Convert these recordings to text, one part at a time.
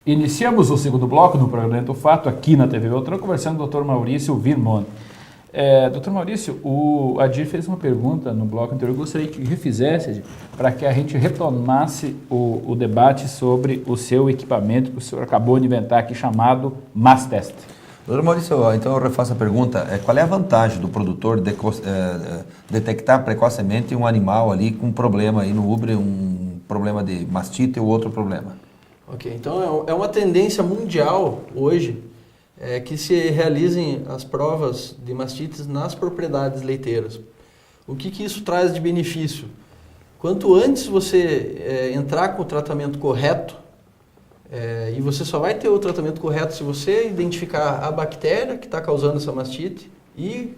Iniciamos o segundo bloco do programa do Fato aqui na TV Beltrão, conversando com o Dr. Maurício Virmonte. Dr. Maurício, o Adir fez uma pergunta no bloco anterior, eu gostaria que refizesse, para que a gente retomasse o debate sobre o seu equipamento que o senhor acabou de inventar aqui, chamado Mastest. Doutor Maurício, então eu refaço a pergunta. Qual é a vantagem do produtor detectar precocemente um animal ali com problema aí no úbrio, um problema de mastite ou outro problema? Ok, então é uma tendência mundial hoje que se realizem as provas de mastites nas propriedades leiteiras. O que isso traz de benefício? Quanto antes você entrar com o tratamento correto, e você só vai ter o tratamento correto se você identificar a bactéria que está causando essa mastite e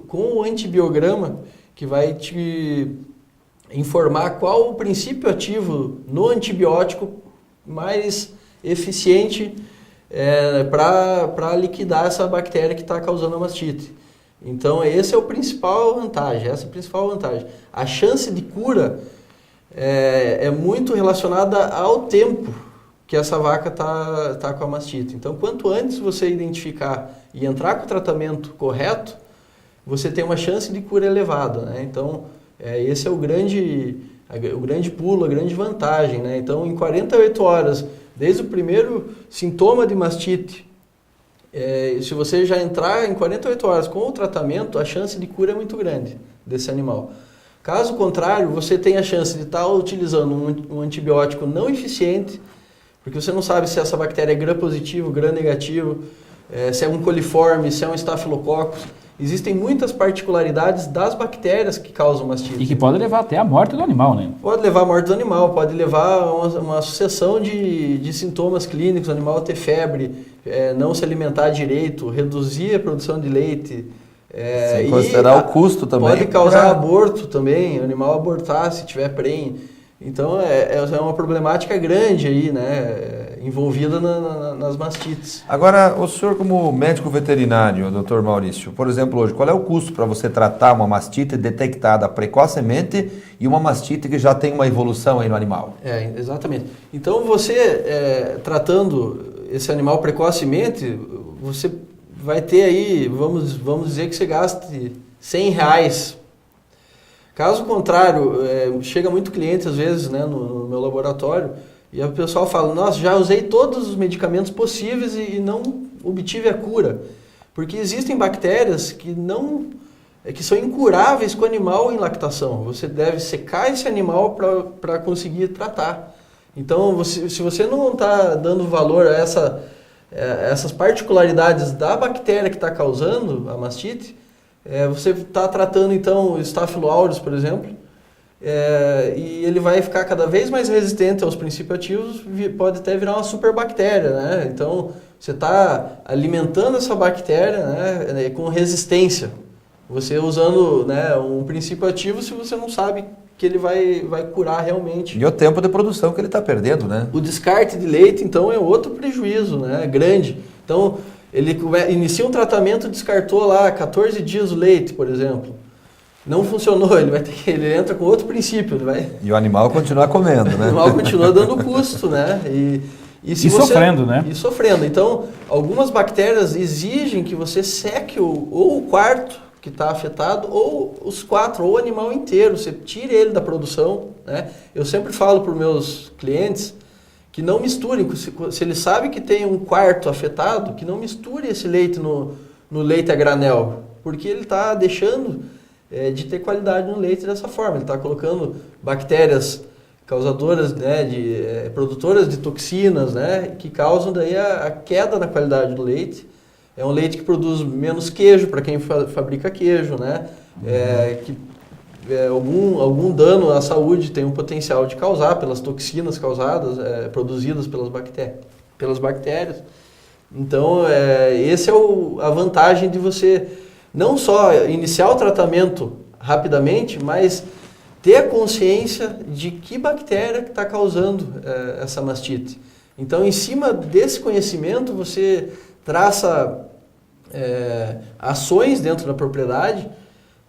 com o antibiograma que vai te informar qual o princípio ativo no antibiótico mais eficiente para liquidar essa bactéria que está causando a mastite. Então, essa é a principal vantagem. A chance de cura é muito relacionada ao tempo que essa vaca tá com a mastite. Então, quanto antes você identificar e entrar com o tratamento correto, você tem uma chance de cura elevada, né? Então, esse é o grande pulo, a grande vantagem, né? Então, em 48 horas, desde o primeiro sintoma de mastite, se você já entrar em 48 horas com o tratamento, a chance de cura é muito grande desse animal. Caso contrário, você tem a chance de estar utilizando um antibiótico não eficiente, porque você não sabe se essa bactéria é gram-positivo, gram-negativo, se é um coliforme, se é um estafilococcus. Existem muitas particularidades das bactérias que causam mastite. E que pode levar até a morte do animal, né? Pode levar à morte do animal, pode levar a uma sucessão de sintomas clínicos, o animal ter febre, não se alimentar direito, reduzir a produção de leite. Sem considerar o custo também. Pode causar aborto também, o animal abortar se tiver prenhe. Então, é uma problemática grande aí, né, envolvida nas mastites. Agora, o senhor como médico veterinário, doutor Maurício, por exemplo, hoje, qual é o custo para você tratar uma mastite detectada precocemente e uma mastite que já tem uma evolução aí no animal? Exatamente. Então, você tratando esse animal precocemente, você vai ter aí, vamos dizer que você gaste R$100. Caso contrário, chega muito cliente às vezes, né, no meu laboratório e o pessoal fala, nossa, já usei todos os medicamentos possíveis e não obtive a cura. Porque existem bactérias que são incuráveis com o animal em lactação. Você deve secar esse animal para conseguir tratar. Então, se você não está dando valor a essas particularidades da bactéria que está causando a mastite, você está tratando, então, o Staphylo aureus, por exemplo, e ele vai ficar cada vez mais resistente aos princípios ativos, pode até virar uma superbactéria, né? Então, você está alimentando essa bactéria, né, com resistência. Você usando, né, um princípio ativo se você não sabe que ele vai curar realmente. E o tempo de produção que ele está perdendo, né? O descarte de leite, então, é outro prejuízo, né, grande. Então, ele inicia um tratamento, descartou lá 14 dias o leite, por exemplo. Não funcionou, ele entra com outro princípio. E o animal continua comendo, né? O animal continua dando custo, né? E sofrendo, né? E sofrendo. Então, algumas bactérias exigem que você seque ou o quarto que está afetado, ou os 4, ou o animal inteiro. Você tire ele da produção, né? Eu sempre falo para os meus clientes que não misturem, se ele sabe que tem um quarto afetado, que não misture esse leite no leite a granel, porque ele está deixando de ter qualidade no leite dessa forma. Ele está colocando bactérias causadoras, né, produtoras de toxinas, né, que causam daí a queda na qualidade do leite. É um leite que produz menos queijo para quem fabrica queijo, né, algum dano à saúde tem um potencial de causar pelas toxinas produzidas pelas bactérias. Então, essa é a vantagem de você não só iniciar o tratamento rapidamente, mas ter a consciência de que bactéria está causando essa mastite. Então, em cima desse conhecimento, você traça ações dentro da propriedade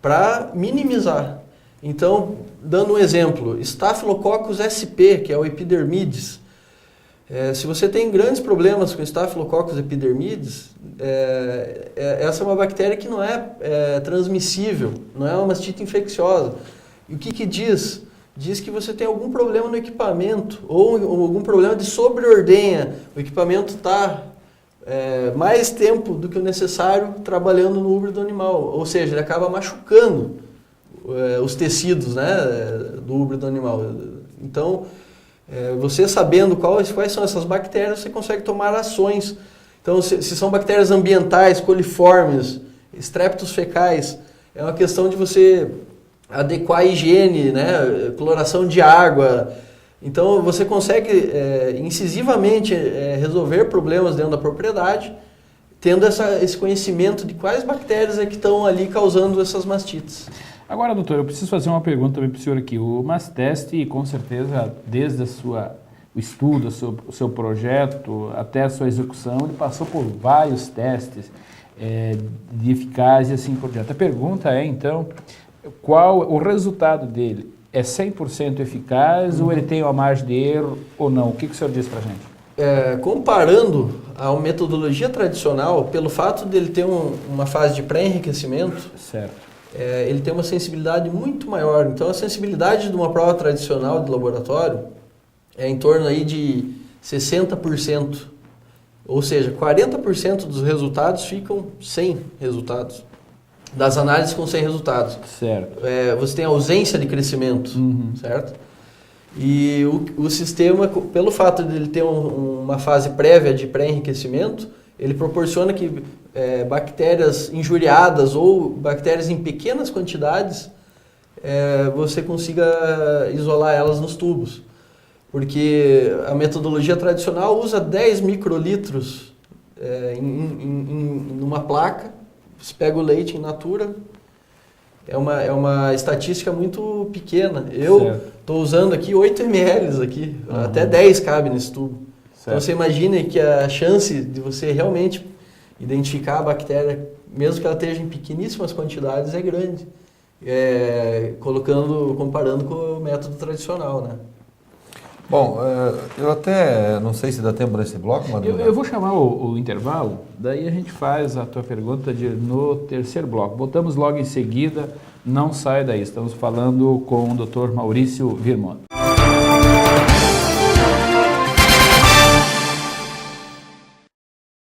para minimizar. Então, dando um exemplo, Staphylococcus sp, que é o epidermides, Se você tem grandes problemas com Staphylococcus epidermidis, essa é uma bactéria que não é transmissível, não é uma mastite infecciosa. E o que diz? Diz que você tem algum problema no equipamento ou algum problema de sobreordenha. O equipamento está mais tempo do que o necessário trabalhando no híbrido animal, ou seja, ele acaba machucando os tecidos, né, do híbrido animal. Então, você sabendo quais são essas bactérias, você consegue tomar ações. Então, se são bactérias ambientais, coliformes, estreptos fecais, é uma questão de você adequar a higiene, né, cloração de água. Então, você consegue incisivamente resolver problemas dentro da propriedade, tendo esse conhecimento de quais bactérias que estão ali causando essas mastites. Agora, doutor, eu preciso fazer uma pergunta também para o senhor aqui. O Masteste, com certeza, desde o estudo, o seu projeto, até a sua execução, ele passou por vários testes de eficácia e assim por diante. A pergunta é, então, qual o resultado dele? É 100% eficaz ou ele tem uma margem de erro ou não? O que o senhor diz para a gente? Comparando a metodologia tradicional, pelo fato dele ter uma fase de pré-enriquecimento, certo. Ele tem uma sensibilidade muito maior. Então, a sensibilidade de uma prova tradicional de laboratório é em torno aí de 60%. Ou seja, 40% dos resultados ficam sem resultados. Das análises com sem resultados. Certo. Você tem ausência de crescimento, certo? E o sistema, pelo fato de ele ter uma fase prévia de pré-enriquecimento, ele proporciona que bactérias injuriadas ou bactérias em pequenas quantidades, você consiga isolar elas nos tubos. Porque a metodologia tradicional usa 10 microlitros numa placa, você pega o leite in natura, é uma estatística muito pequena. Eu estou usando aqui 8 ml aqui, até 10 cabe nesse tubo. Certo. Então você imagina que a chance de você realmente identificar a bactéria, mesmo que ela esteja em pequeníssimas quantidades, é grande. Comparando com o método tradicional, né? Bom, eu até não sei se dá tempo nesse bloco, Maduro. Eu vou chamar o intervalo, daí a gente faz a tua pergunta no terceiro bloco. Voltamos logo em seguida, não sai daí. Estamos falando com o Dr. Maurício Virmont.